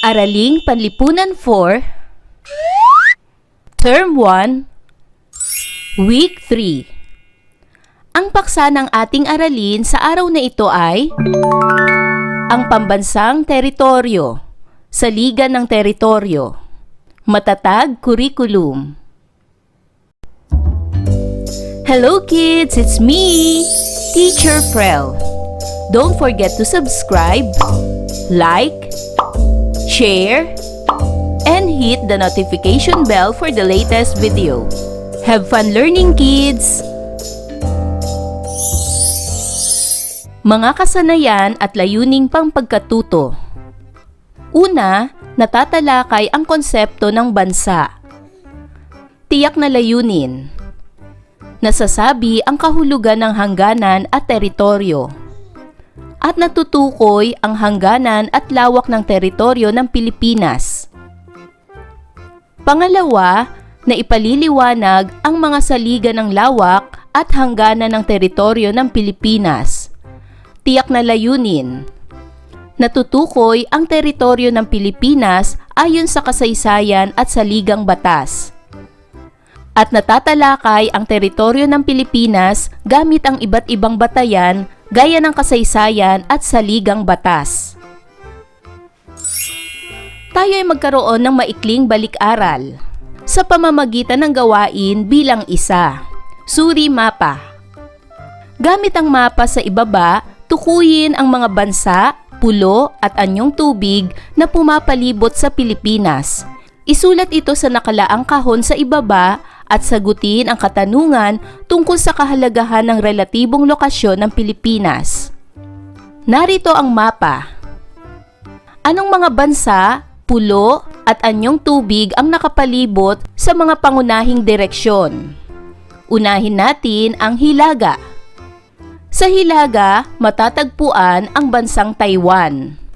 Araling Panlipunan 4, Term 1, Week 3. Ang paksa ng ating aralin sa araw na ito ay ang pambansang teritoryo, saligan ng teritoryo, matatag curriculum. Hello kids, it's me, Teacher Frel. Don't forget to subscribe, like, share, and hit the notification bell for the latest video. Have fun learning, kids! Mga kasanayan at layuning pangpagkatuto. Una, natatalakay ang konsepto ng bansa. Tiyak na layunin. Nasasabi ang kahulugan ng hangganan at teritoryo. At natutukoy ang hangganan at lawak ng teritoryo ng Pilipinas. Pangalawa, na ipaliliwanag ang mga saligan ng lawak at hangganan ng teritoryo ng Pilipinas. Tiyak na layunin. Natutukoy ang teritoryo ng Pilipinas ayon sa kasaysayan at saligang batas. At natatalakay ang teritoryo ng Pilipinas gamit ang iba't ibang batayan gaya ng kasaysayan at saligang batas. Tayo ay magkaroon ng maikling balik-aral sa pamamagitan ng gawain bilang isa. Suri mapa. Gamit ang mapa sa ibaba, tukuyin ang mga bansa, pulo at anyong tubig na pumapalibot sa Pilipinas. Isulat ito sa nakalaang kahon sa ibaba at sagutin ang katanungan tungkol sa kahalagahan ng relatibong lokasyon ng Pilipinas. Narito ang mapa. Anong mga bansa, pulo at anyong tubig ang nakapalibot sa mga pangunahing direksyon? Unahin natin ang Hilaga. Sa Hilaga, matatagpuan ang bansang Taiwan.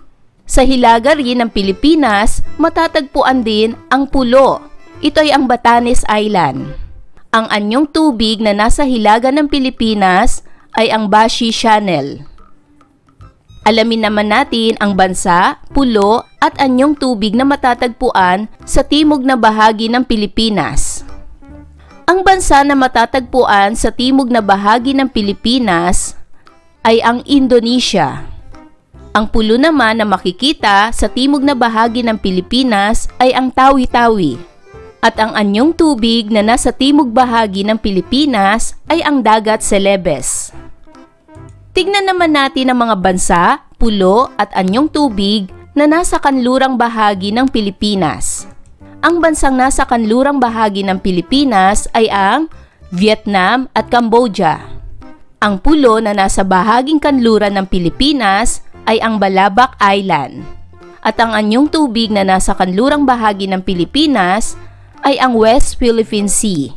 Sa hilaga rin ng Pilipinas, matatagpuan din ang pulo. Ito ay ang Batanes Island. Ang anyong tubig na nasa hilaga ng Pilipinas ay ang Bashi Channel. Alamin naman natin ang bansa, pulo at anyong tubig na matatagpuan sa timog na bahagi ng Pilipinas. Ang bansa na matatagpuan sa timog na bahagi ng Pilipinas ay ang Indonesia. Ang pulo naman na makikita sa timog na bahagi ng Pilipinas ay ang Tawi-Tawi. At ang anyong tubig na nasa timog bahagi ng Pilipinas ay ang Dagat Celebes. Tignan naman natin ang mga bansa, pulo at anyong tubig na nasa kanlurang bahagi ng Pilipinas. Ang bansang nasa kanlurang bahagi ng Pilipinas ay ang Vietnam at Cambodia. Ang pulo na nasa bahaging kanluran ng Pilipinas ay ang Balabac Island. At ang anyong tubig na nasa kanlurang bahagi ng Pilipinas ay ang West Philippine Sea.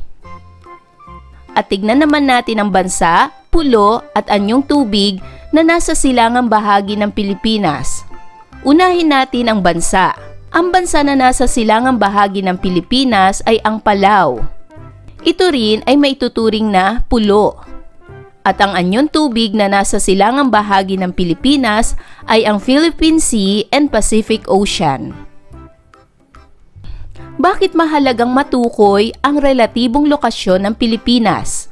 At tignan naman natin ang bansa, pulo at anyong tubig na nasa silangang bahagi ng Pilipinas. Unahin natin ang bansa. Ang bansa na nasa silangang bahagi ng Pilipinas ay ang Palau. Ito rin ay maituturing na pulo. At ang anyong tubig na nasa silangang bahagi ng Pilipinas ay ang Philippine Sea and Pacific Ocean. Bakit mahalagang matukoy ang relatibong lokasyon ng Pilipinas?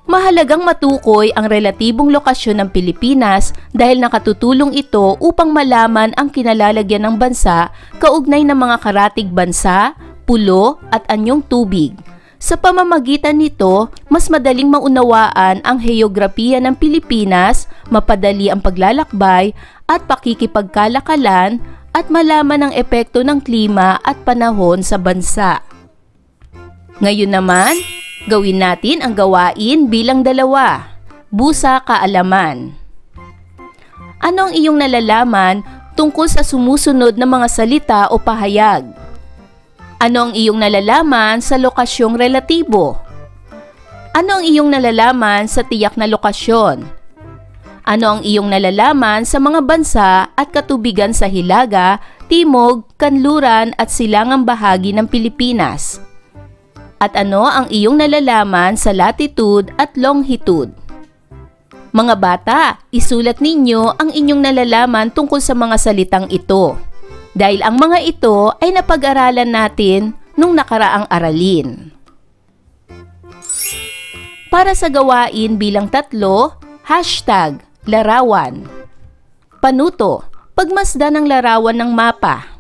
Mahalagang matukoy ang relatibong lokasyon ng Pilipinas dahil nakatutulong ito upang malaman ang kinalalagyan ng bansa kaugnay ng mga karatig bansa, pulo at anyong tubig. Sa pamamagitan nito, mas madaling maunawaan ang heograpiya ng Pilipinas, mapadali ang paglalakbay at pakikipagkalakalan at malaman ang epekto ng klima at panahon sa bansa. Ngayon naman, gawin natin ang gawain bilang 2. Busa kaalaman. Ano ang iyong nalalaman tungkol sa sumusunod na mga salita o pahayag? Ano ang iyong nalalaman sa lokasyong relatibo? Ano ang iyong nalalaman sa tiyak na lokasyon? Ano ang iyong nalalaman sa mga bansa at katubigan sa hilaga, timog, kanluran at silangang bahagi ng Pilipinas? At ano ang iyong nalalaman sa latitude at longitude? Mga bata, isulat ninyo ang inyong nalalaman tungkol sa mga salitang ito. Dahil ang mga ito ay napag-aralan natin nung nakaraang aralin. Para sa gawain bilang 3, hashtag larawan. Panuto, pagmasdan ng larawan ng mapa.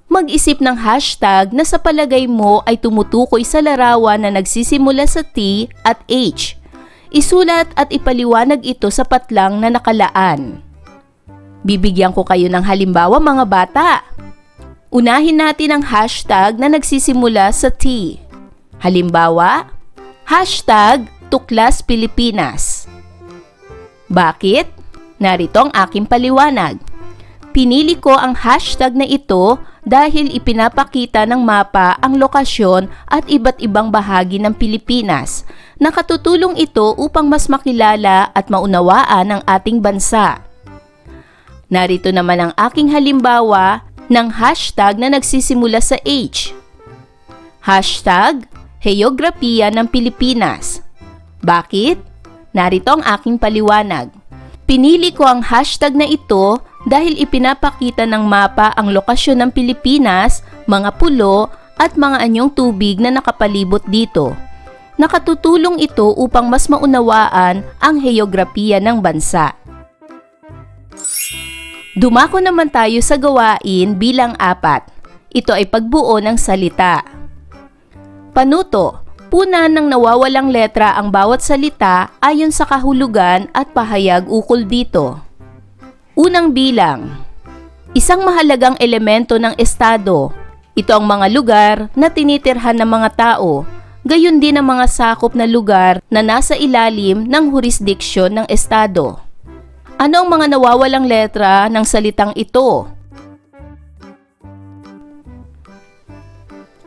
Mag-isip ng hashtag na sa palagay mo ay tumutukoy sa larawan na nagsisimula sa T at H. Isulat at ipaliwanag ito sa patlang na nakalaan. Bibigyan ko kayo ng halimbawa mga bata. Unahin natin ang hashtag na nagsisimula sa T. Halimbawa, hashtag Tuklas Pilipinas. Bakit? Narito ang aking paliwanag. Pinili ko ang hashtag na ito dahil ipinapakita ng mapa ang lokasyon at iba't ibang bahagi ng Pilipinas. Nakatutulong ito upang mas makilala at maunawaan ang ating bansa. Narito naman ang aking halimbawa ng hashtag na nagsisimula sa H. Hashtag Heograpiya ng Pilipinas. Bakit? Narito ang aking paliwanag. Pinili ko ang hashtag na ito dahil ipinapakita ng mapa ang lokasyon ng Pilipinas, mga pulo at mga anyong tubig na nakapalibot dito. Nakatutulong ito upang mas maunawaan ang heograpiya ng bansa. Dumako naman tayo sa gawain bilang 4. Ito ay pagbuo ng salita. Panuto, punan ng nawawalang letra ang bawat salita ayon sa kahulugan at pahayag ukol dito. Unang bilang. Isang mahalagang elemento ng estado. Ito ang mga lugar na tinitirhan ng mga tao, gayon din ang mga sakop na lugar na nasa ilalim ng jurisdiksyon ng estado. Ano ang mga nawawalang letra ng salitang ito?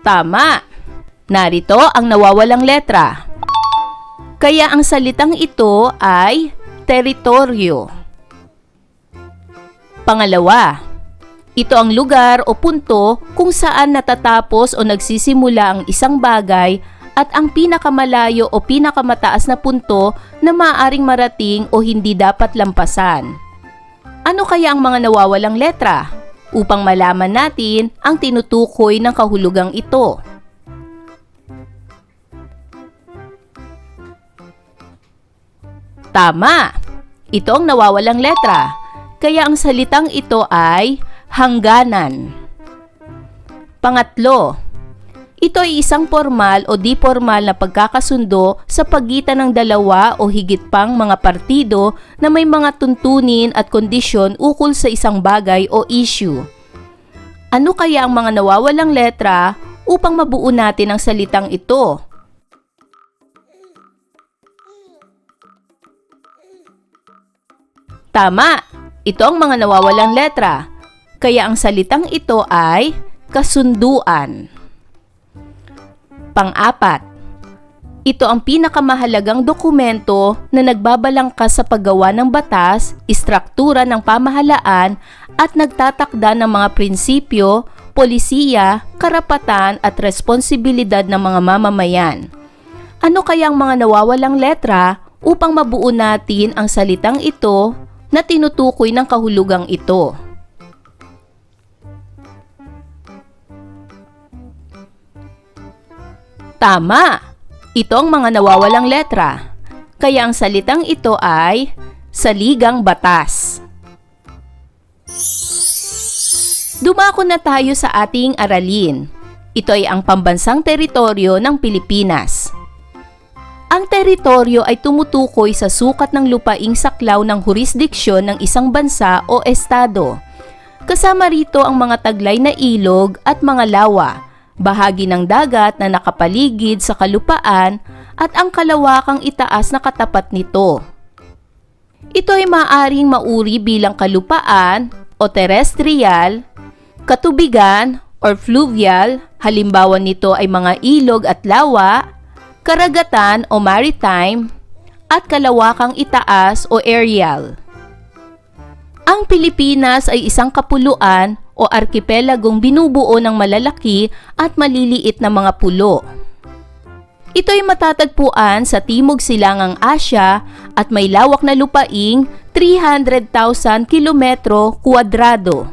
Tama! Narito ang nawawalang letra. Kaya ang salitang ito ay teritoryo. Pangalawa, ito ang lugar o punto kung saan natatapos o nagsisimula ang isang bagay at ang pinakamalayo o pinakamataas na punto na maaaring marating o hindi dapat lampasan. Ano kaya ang mga nawawalang letra? Upang malaman natin ang tinutukoy ng kahulugang ito. Tama! Ito ang nawawalang letra. Kaya ang salitang ito ay hangganan. Pangatlo, ito ay isang formal o di formal na pagkakasundo sa pagitan ng dalawa o higit pang mga partido na may mga tuntunin at kondisyon ukol sa isang bagay o issue. Ano kaya ang mga nawawalang letra upang mabuo natin ang salitang ito? Tama! Ito ang mga nawawalang letra. Kaya ang salitang ito ay kasunduan. Pang-4, ito ang pinakamahalagang dokumento na nagbabalangkas sa paggawa ng batas, istruktura ng pamahalaan at nagtatakda ng mga prinsipyo, polisiya, karapatan at responsibilidad ng mga mamamayan. Ano kaya ang mga nawawalang letra upang mabuo natin ang salitang ito na tinutukoy ng kahulugang ito? Tama! Ito ang mga nawawalang letra. Kaya ang salitang ito ay saligang batas. Dumako na tayo sa ating aralin. Ito ay ang pambansang teritoryo ng Pilipinas. Ang teritoryo ay tumutukoy sa sukat ng lupaing saklaw ng jurisdiksyon ng isang bansa o estado. Kasama rito ang mga taglay na ilog at mga lawa, bahagi ng dagat na nakapaligid sa kalupaan at ang kalawakang itaas na katapat nito. Ito ay maaaring mauri bilang kalupaan o terrestrial, katubigan or fluvial, halimbawa nito ay mga ilog at lawa, karagatan o maritime, at kalawakang itaas o aerial. Ang Pilipinas ay isang kapuluan o arkipelagong binubuo ng malalaki at maliliit na mga pulo. Ito ay matatagpuan sa Timog Silangang Asya at may lawak na lupaing 300,000 kilometro kwadrado.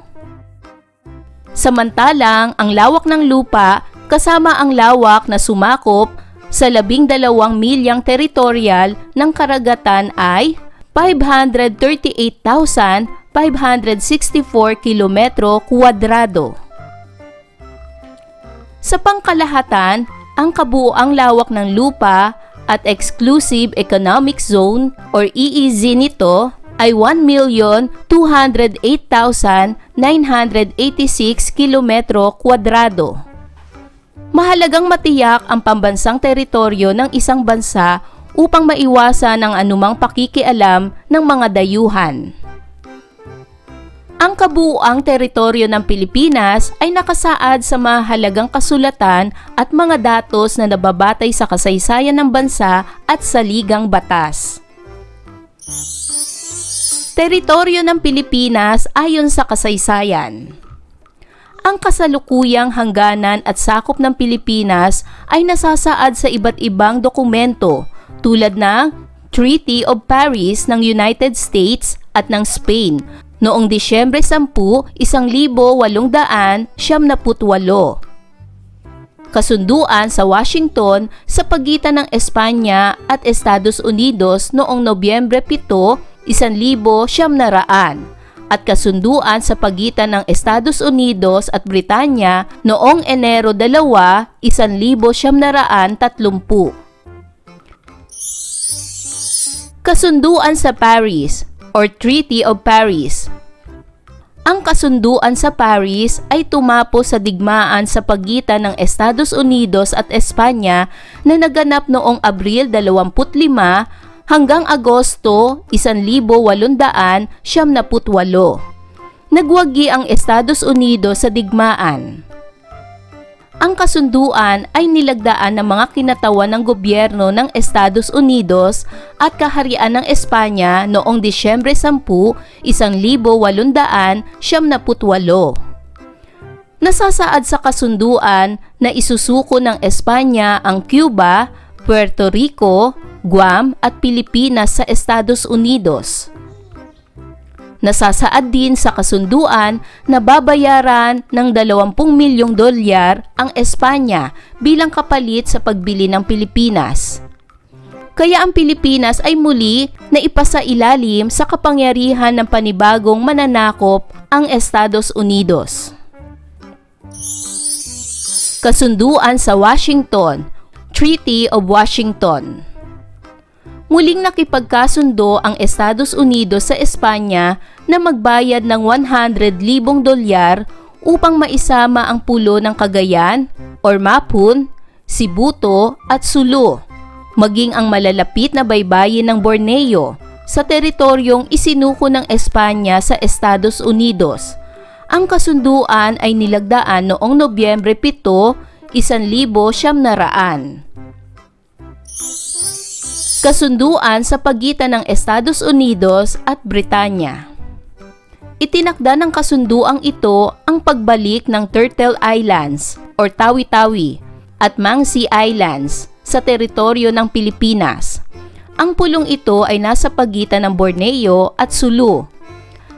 Samantalang ang lawak ng lupa kasama ang lawak na sumakop sa 12 milyang teritorial ng karagatan ay 538,564 kilometro kwadrado. Sa pangkalahatan, ang kabuoang lawak ng lupa at Exclusive Economic Zone or EEZ nito ay 1,208,986 kilometro kwadrado. Mahalagang matiyak ang pambansang teritoryo ng isang bansa upang maiwasan ang anumang pakikialam ng mga dayuhan. Ang kabuuang teritoryo ng Pilipinas ay nakasaad sa mahalagang kasulatan at mga datos na nababatay sa kasaysayan ng bansa at sa ligang batas. Teritoryo ng Pilipinas ayon sa kasaysayan. Ang kasalukuyang hangganan at sakop ng Pilipinas ay nasasaad sa iba't ibang dokumento tulad ng Treaty of Paris ng United States at ng Spain noong Disyembre 10, 1878. Kasunduan sa Washington sa pagitan ng Espanya at Estados Unidos noong Nobyembre 7, 1900 at kasunduan sa pagitan ng Estados Unidos at Britanya noong Enero 2, 1930. Kasunduan sa Paris or Treaty of Paris. Ang kasunduan sa Paris ay tumapo sa digmaan sa pagitan ng Estados Unidos at Espanya na naganap noong Abril 25 hanggang Agosto 1878. Nagwagi ang Estados Unidos sa digmaan. Ang kasunduan ay nilagdaan ng mga kinatawan ng gobyerno ng Estados Unidos at kaharian ng Espanya noong Disyembre 10, 1878. Nasasaad sa kasunduan na isusuko ng Espanya ang Cuba, Puerto Rico, Guam at Pilipinas sa Estados Unidos. Nasasaad din sa kasunduan na babayaran ng $20 milyong ang Espanya bilang kapalit sa pagbili ng Pilipinas. Kaya ang Pilipinas ay muli na ipasailalim sa kapangyarihan ng panibagong mananakop ang Estados Unidos. Kasunduan sa Washington, Treaty of Washington. Muling nakipagkasundo ang Estados Unidos sa Espanya na magbayad ng $100,000 upang maisama ang pulo ng Cagayan or Mapun, Sibuto at Sulu, maging ang malalapit na baybayin ng Borneo sa teritoryong isinuko ng Espanya sa Estados Unidos. Ang kasunduan ay nilagdaan noong Nobyembre 7, 1900. Kasunduan sa pagitan ng Estados Unidos at Britanya. Itinakda ng kasunduang ito ang pagbalik ng Turtle Islands or Tawi-Tawi at Mangsi Islands sa teritoryo ng Pilipinas. Ang pulong ito ay nasa pagitan ng Borneo at Sulu.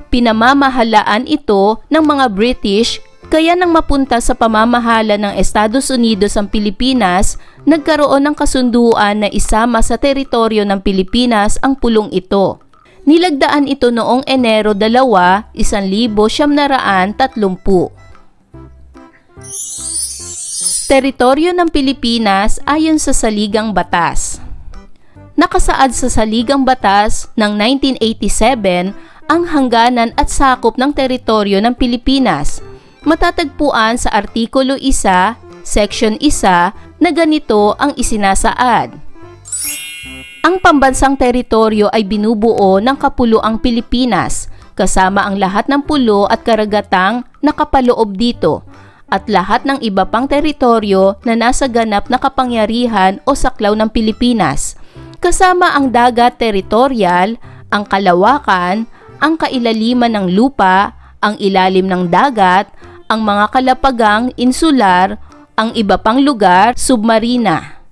Pinamamahalaan ito ng mga British, kaya nang mapunta sa pamamahala ng Estados Unidos ang Pilipinas, nagkaroon ng kasunduan na isama sa teritoryo ng Pilipinas ang pulong ito. Nilagdaan ito noong Enero 2, 1930. Teritoryo ng Pilipinas ayon sa Saligang Batas. Nakasaad sa Saligang Batas ng 1987 ang hangganan at sakop ng teritoryo ng Pilipinas. Matatagpuan sa Artikulo 1, Section 1 na ganito ang isinasaad. Ang pambansang teritoryo ay binubuo ng Kapuluang Pilipinas, kasama ang lahat ng pulo at karagatang nakapaloob dito, at lahat ng iba pang teritoryo na nasa ganap na kapangyarihan o saklaw ng Pilipinas, kasama ang dagat teritorial, ang kalawakan, ang kailaliman ng lupa, ang ilalim ng dagat, ang mga kalapagang insular, ang iba pang lugar submarina.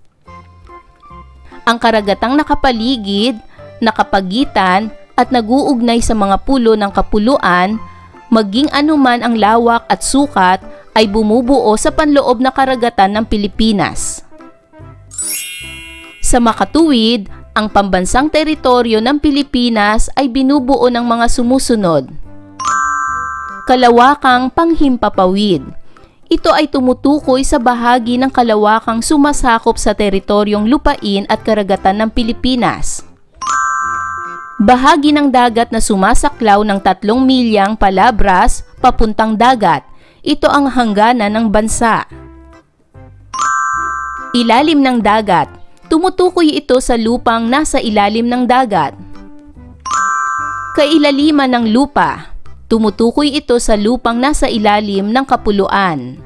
Ang karagatang nakapaligid, nakapagitan at naguugnay sa mga pulo ng kapuluan, maging anuman ang lawak at sukat, ay bumubuo sa panloob na karagatan ng Pilipinas. Sa makatuwid, ang pambansang teritoryo ng Pilipinas ay binubuo ng mga sumusunod. Kalawakang panghimpapawid. Ito ay tumutukoy sa bahagi ng kalawakang sumasakop sa teritoryong lupain at karagatan ng Pilipinas. Bahagi ng dagat na sumasaklaw ng 3 milyang palabras papuntang dagat. Ito ang hangganan ng bansa. Ilalim ng dagat. Tumutukoy ito sa lupang nasa ilalim ng dagat. Kailaliman ng lupa. Tumutukoy ito sa lupang nasa ilalim ng kapuluan.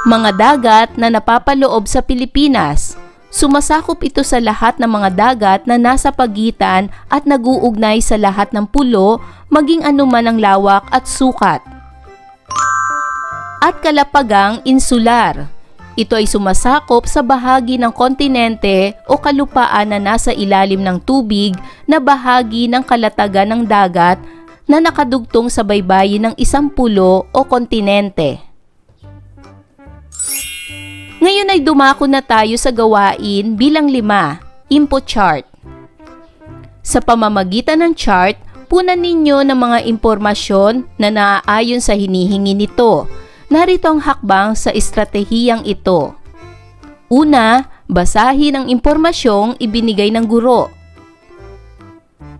Mga dagat na napapaloob sa Pilipinas. Sumasakop ito sa lahat ng mga dagat na nasa pagitan at naguugnay sa lahat ng pulo, maging anuman ang lawak at sukat. At kalapagang insular. Ito ay sumasakop sa bahagi ng kontinente o kalupaan na nasa ilalim ng tubig na bahagi ng kalatagan ng dagat na nakadugtong sa baybayin ng isang pulo o kontinente. Ngayon ay dumako na tayo sa gawain bilang 5, input chart. Sa pamamagitan ng chart, punan ninyo ng mga impormasyon na naaayon sa hinihingi nito. Narito ang hakbang sa estratehiyang ito. Una, basahin ang impormasyong ibinigay ng guro.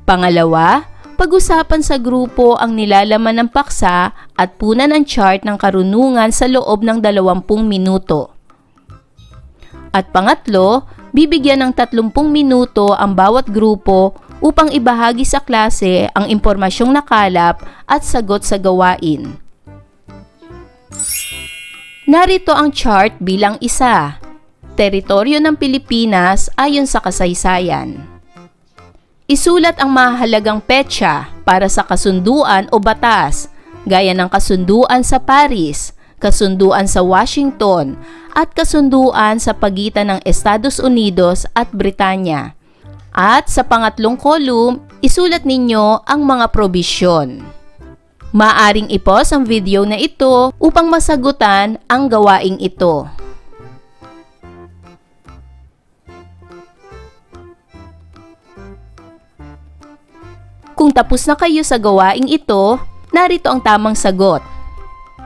Pangalawa, pag-usapan sa grupo ang nilalaman ng paksa at punan ang chart ng karunungan sa loob ng 20 minuto. At pangatlo, bibigyan ng 30 minuto ang bawat grupo upang ibahagi sa klase ang impormasyong nakalap at sagot sa gawain. Narito ang chart bilang 1. Teritoryo ng Pilipinas ayon sa kasaysayan. Isulat ang mahalagang petsa para sa kasunduan o batas, gaya ng kasunduan sa Paris, kasunduan sa Washington, at kasunduan sa pagitan ng Estados Unidos at Britanya. At sa pangatlong kolum, isulat ninyo ang mga probisyon. Maaring i-pause ang video na ito upang masagutan ang gawaing ito. Kung tapos na kayo sa gawaing ito, narito ang tamang sagot.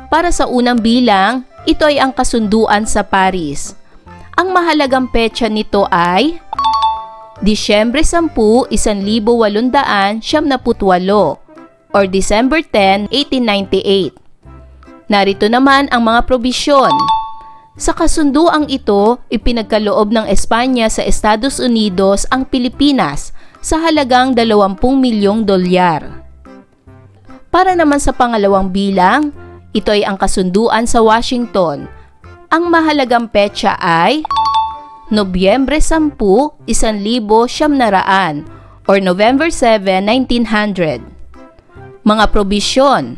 Para sa unang bilang, ito ay ang kasunduan sa Paris. Ang mahalagang petsa nito ay Disyembre 10, 1898 or December 10, 1898. Narito naman ang mga probisyon. Sa kasunduang ito, ipinagkaloob ng Espanya sa Estados Unidos ang Pilipinas sa halagang 20 milyong dolyar. Para naman sa pangalawang bilang, ito ay ang kasunduan sa Washington. Ang mahalagang petsa ay Nobyembre 10, 1900 or November 7, 1900. Mga probisyon.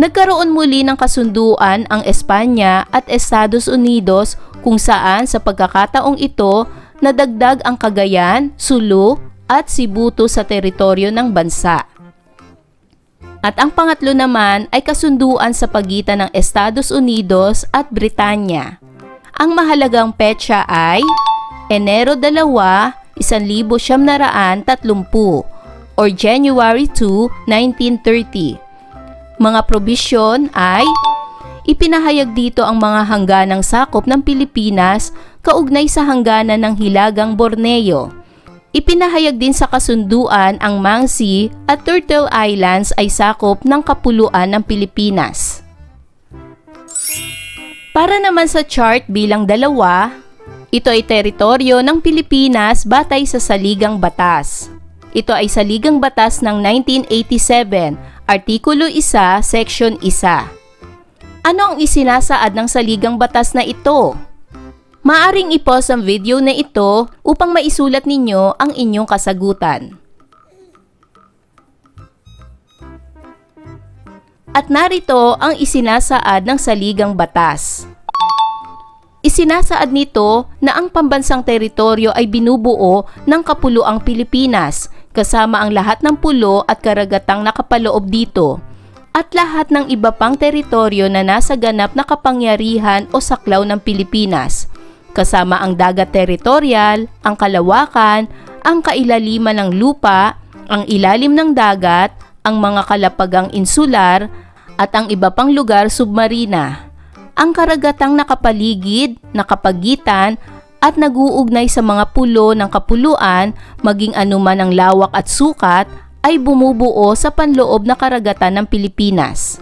Nagkaroon muli ng kasunduan ang Espanya at Estados Unidos kung saan sa pagkakataong ito nadagdag ang Cagayan, Sulu at Cebuto sa teritoryo ng bansa. At ang pangatlo naman ay kasunduan sa pagitan ng Estados Unidos at Britanya. Ang mahalagang petsa ay Enero 2, 1930 or January 2, 1930. Mga probisyon ay ipinahayag dito ang mga hangganang sakop ng Pilipinas kaugnay sa hangganan ng Hilagang Borneo. Ipinahayag din sa kasunduan ang Mangsi at Turtle Islands ay sakop ng kapuluan ng Pilipinas. Para naman sa chart bilang 2, ito ay teritoryo ng Pilipinas batay sa Saligang Batas. Ito ay Saligang Batas ng 1987, Artikulo 1, Section 1. Ano ang isinasaad ng Saligang Batas na ito? Maaring i-pause ang video na ito upang maisulat ninyo ang inyong kasagutan. At narito ang isinasaad ng Saligang Batas. Isinasaad nito na ang pambansang teritoryo ay binubuo ng Kapuluang Pilipinas, kasama ang lahat ng pulo at karagatang nakapaloob dito, at lahat ng iba pang teritoryo na nasa ganap na kapangyarihan o saklaw ng Pilipinas, kasama ang dagat teritorial, ang kalawakan, ang kailaliman ng lupa, ang ilalim ng dagat, ang mga kalapagang insular, at ang iba pang lugar submarina. Ang karagatang nakapaligid, nakapagitan, at naguugnay sa mga pulo ng kapuluan, maging anuman ang lawak at sukat, ay bumubuo sa panloob na karagatan ng Pilipinas.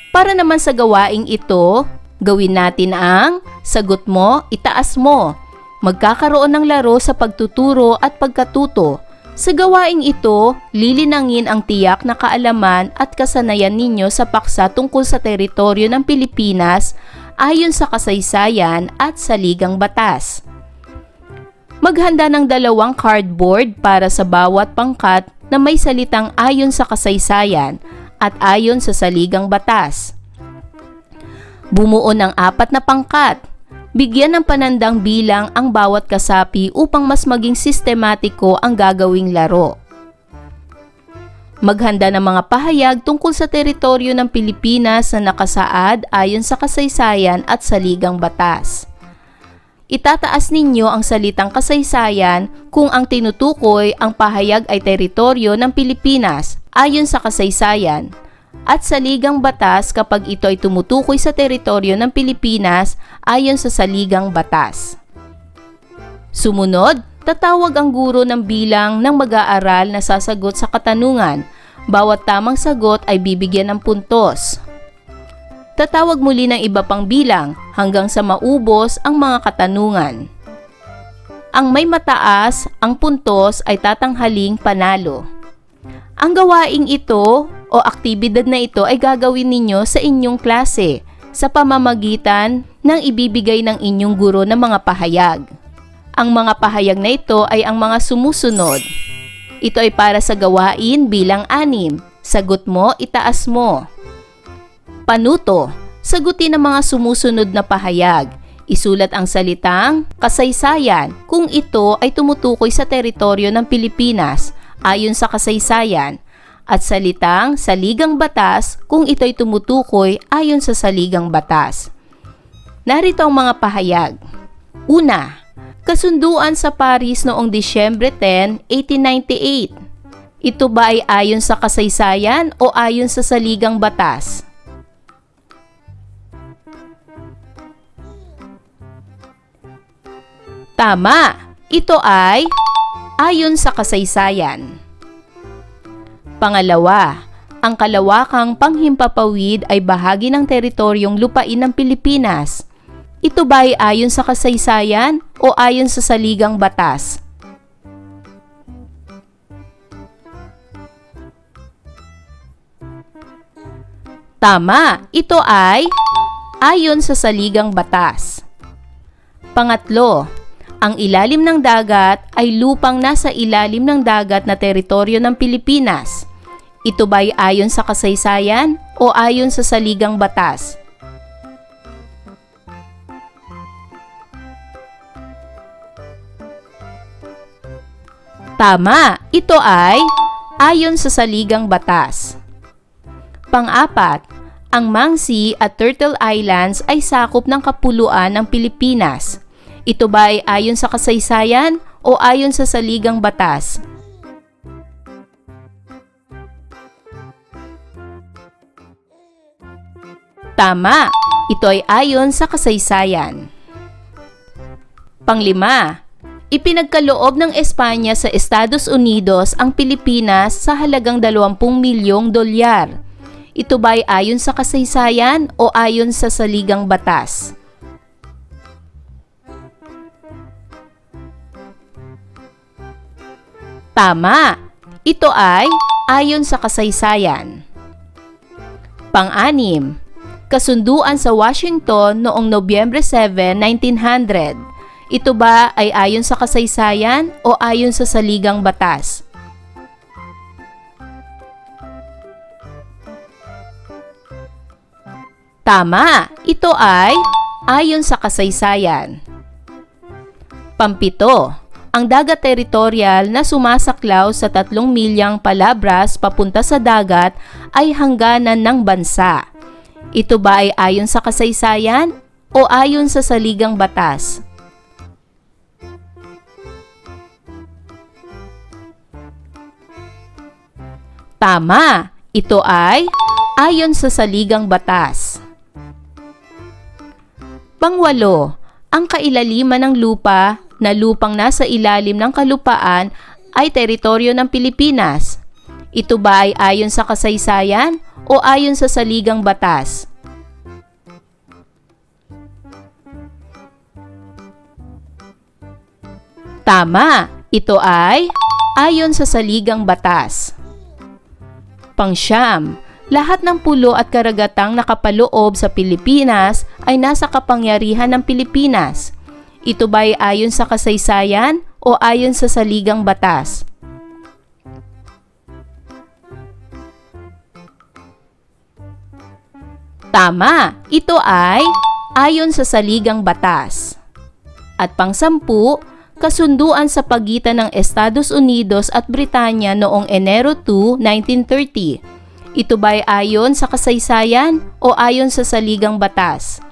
Para naman sa gawaing ito, gawin natin ang sagot mo, itaas mo. Magkakaroon ng laro sa pagtuturo at pagkatuto. Sa gawaing ito, lilinangin ang tiyak na kaalaman at kasanayan ninyo sa paksa tungkol sa teritoryo ng Pilipinas ayon sa kasaysayan at saligang batas. Maghanda ng 2 cardboard para sa bawat pangkat na may salitang ayon sa kasaysayan at ayon sa saligang batas. Bumuo ng 4 na pangkat. Bigyan ng panandang bilang ang bawat kasapi upang mas maging sistematiko ang gagawing laro. Maghanda ng mga pahayag tungkol sa teritoryo ng Pilipinas na nakasaad ayon sa kasaysayan at saligang batas. Itataas ninyo ang salitang kasaysayan kung ang tinutukoy ang pahayag ay teritoryo ng Pilipinas ayon sa kasaysayan, at saligang batas kapag ito ay tumutukoy sa teritoryo ng Pilipinas ayon sa saligang batas. Sumunod, tatawag ang guro ng bilang ng mag-aaral na sasagot sa katanungan. Bawat tamang sagot ay bibigyan ng puntos. Tatawag muli ng iba pang bilang hanggang sa maubos ang mga katanungan. Ang may mataas ang puntos ay tatanghaling panalo. Ang gawaing ito o aktibidad na ito ay gagawin ninyo sa inyong klase sa pamamagitan ng ibibigay ng inyong guro ng mga pahayag. Ang mga pahayag na ito ay ang mga sumusunod. Ito ay para sa gawain bilang 6. Sagot mo, itaas mo. Panuto. Sagutin ang mga sumusunod na pahayag. Isulat ang salitang kasaysayan kung ito ay tumutukoy sa teritoryo ng Pilipinas ayon sa kasaysayan, at salitang saligang batas kung ito'y tumutukoy ayon sa saligang batas. Narito ang mga pahayag. Una, kasunduan sa Paris noong Disyembre 10, 1898. Ito ba ay ayon sa kasaysayan o ayon sa saligang batas? Tama! Ito ay ayon sa kasaysayan. Pangalawa, ang kalawakang panghimpapawid ay bahagi ng teritoryong lupain ng Pilipinas. Ito ba ay ayon sa kasaysayan o ayon sa saligang batas? Tama, ito ay ayon sa saligang batas. Pangatlo, ang ilalim ng dagat ay lupang nasa ilalim ng dagat na teritoryo ng Pilipinas. Ito ba ay ayon sa kasaysayan o ayon sa saligang batas? Tama, ito ay ayon sa saligang batas. Pang-apat, ang Mangsi at Turtle Islands ay sakop ng kapuluan ng Pilipinas. Ito ba ay ayon sa kasaysayan o ayon sa saligang batas? Tama, ito ay ayon sa kasaysayan. Panglima, ipinagkaloob ng Espanya sa Estados Unidos ang Pilipinas sa halagang 20 milyong dolyar. Ito ba ay ayon sa kasaysayan o ayon sa saligang batas? Tama! Ito ay ayon sa kasaysayan. Pang-anim, kasunduan sa Washington noong Nobyembre 7, 1900. Ito ba ay ayon sa kasaysayan o ayon sa saligang batas? Tama, ito ay ayon sa kasaysayan. Pampito, ang dagat teritorial na sumasaklaw sa 3 milyang palabras papunta sa dagat ay hangganan ng bansa. Ito ba ay ayon sa kasaysayan o ayon sa saligang batas? Tama, ito ay ayon sa saligang batas. Pangwalo, ang kailaliman ng lupa na lupang nasa ilalim ng kalupaan ay teritoryo ng Pilipinas. Ito ba ay ayon sa kasaysayan o ayon sa saligang batas? Tama, ito ay ayon sa saligang batas. Pangsyam, lahat ng pulo at karagatang nakapaloob sa Pilipinas ay nasa kapangyarihan ng Pilipinas. Ito ba ay ayon sa kasaysayan o ayon sa saligang batas? Tama, ito ay ayon sa saligang batas. At pangsampu, kasunduan sa pagitan ng Estados Unidos at Britanya noong Enero 2, 1930. Ito ba ay ayon sa kasaysayan o ayon sa saligang batas?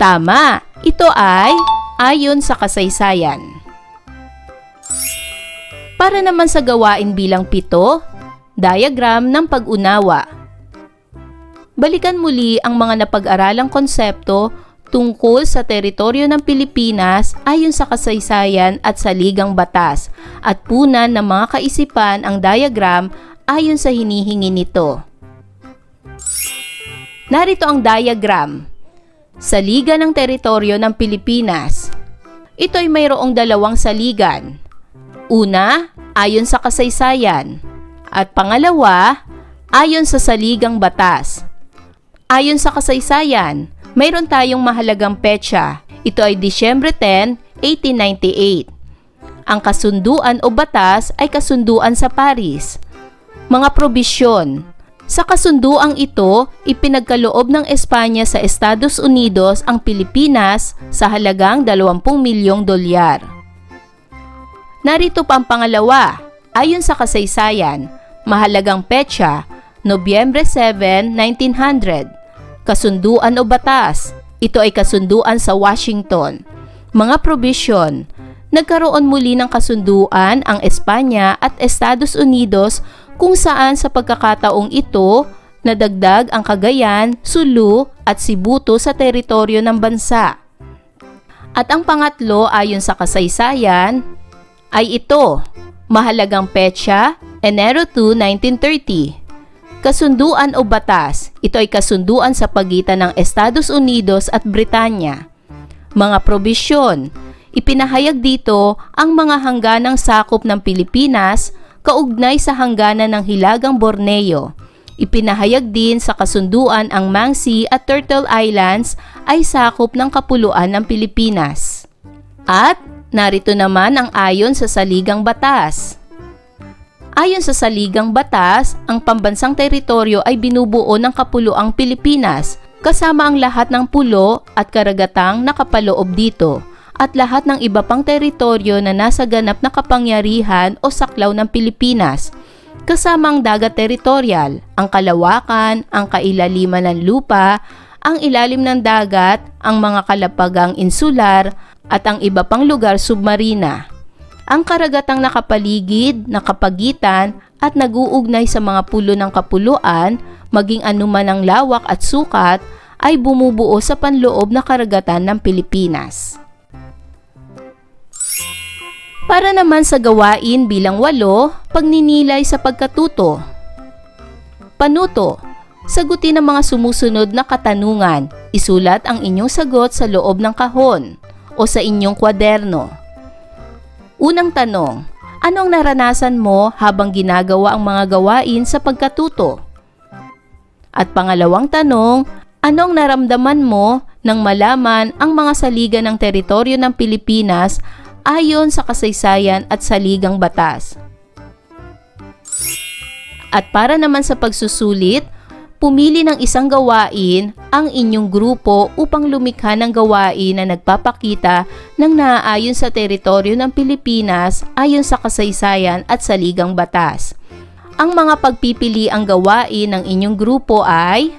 Tama, ito ay ayon sa kasaysayan. Para naman sa gawain bilang 7, diagram ng pag-unawa. Balikan muli ang mga napag-aralang konsepto tungkol sa teritoryo ng Pilipinas ayon sa kasaysayan at saligang batas at punan ng mga kaisipan ang diagram ayon sa hinihingi nito. Narito ang diagram. Saligan ng teritoryo ng Pilipinas. Ito ay mayroong 2 saligan. Una, ayon sa kasaysayan. At pangalawa, ayon sa saligang batas. Ayon sa kasaysayan, mayroon tayong mahalagang petsa. Ito ay Disyembre 10, 1898. Ang kasunduan o batas ay kasunduan sa Paris. Mga probisyon. Sa kasunduang ito, ipinagkaloob ng Espanya sa Estados Unidos ang Pilipinas sa halagang 20 milyong dolyar. Narito pa ang pangalawa. Ayon sa kasaysayan, mahalagang petsa, Nobyembre 7, 1900. Kasunduan o batas. Ito ay kasunduan sa Washington. Mga probisyon. Nagkaroon muli ng kasunduan ang Espanya at Estados Unidos kung saan sa pagkakataong ito, nadagdag ang Cagayan, Sulu at Sibuto sa teritoryo ng bansa. At ang pangatlo ayon sa kasaysayan ay ito, mahalagang petsa, Enero 2, 1930. Kasunduan o batas, ito ay kasunduan sa pagitan ng Estados Unidos at Britanya. Mga probisyon, ipinahayag dito ang mga hangganang sakop ng Pilipinas kaugnay sa hangganan ng Hilagang Borneo. Ipinahayag din sa kasunduan ang Mangsi at Turtle Islands ay sakop ng kapuluan ng Pilipinas. At narito naman ang ayon sa saligang batas. Ayon sa saligang batas, ang pambansang teritoryo ay binubuo ng kapuluang Pilipinas kasama ang lahat ng pulo at karagatang nakapaloob dito at lahat ng iba pang teritoryo na nasa ganap na kapangyarihan o saklaw ng Pilipinas kasama ang dagat teritorial, ang kalawakan, ang kailaliman ng lupa, ang ilalim ng dagat, ang mga kalapagang insular at ang iba pang lugar submarina. Ang karagatang nakapaligid, nakapagitan at naguugnay sa mga pulo ng kapuluan, maging anuman ang lawak at sukat, ay bumubuo sa panloob na karagatan ng Pilipinas. Para naman sa gawain bilang 8, pagninilay sa pagkatuto. Panuto, sagutin ang mga sumusunod na katanungan. Isulat ang inyong sagot sa loob ng kahon o sa inyong kwaderno. Unang tanong, anong naranasan mo habang ginagawa ang mga gawain sa pagkatuto? At pangalawang tanong, anong naramdaman mo nang malaman ang mga saligan ng teritoryo ng Pilipinas ayon sa kasaysayan at saligang batas? At para naman sa pagsusulit, pumili ng isang gawain ang inyong grupo upang lumikha ng gawain na nagpapakita ng naaayon sa teritoryo ng Pilipinas ayon sa kasaysayan at saligang batas. Ang mga pagpipiliang gawain ng inyong grupo ay: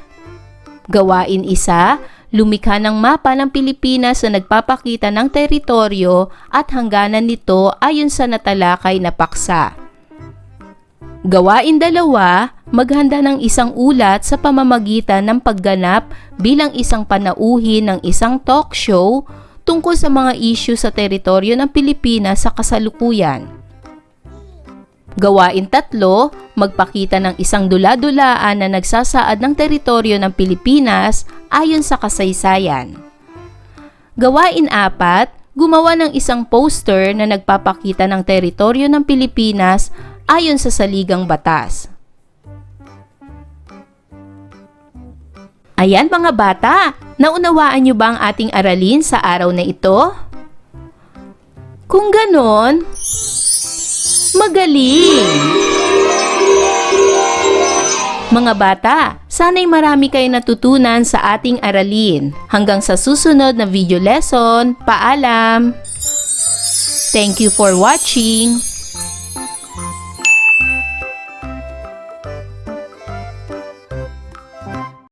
Gawain 1, lumikha ng mapa ng Pilipinas na nagpapakita ng teritoryo at hangganan nito ayon sa natalakay na paksa. Gawain 2, maghanda ng isang ulat sa pamamagitan ng pagganap bilang isang panauhin ng isang talk show tungkol sa mga issue sa teritoryo ng Pilipinas sa kasalukuyan. Gawain 3, magpakita ng isang dula-dulaan na nagsasaad ng teritoryo ng Pilipinas ayon sa kasaysayan. Gawain 4, gumawa ng isang poster na nagpapakita ng teritoryo ng Pilipinas ayon sa saligang batas. Ayan mga bata, naunawaan niyo ba ang ating aralin sa araw na ito? Kung ganon, magaling! Mga bata, sana'y marami kayo natutunan sa ating aralin. Hanggang sa susunod na video lesson, paalam! Thank you for watching!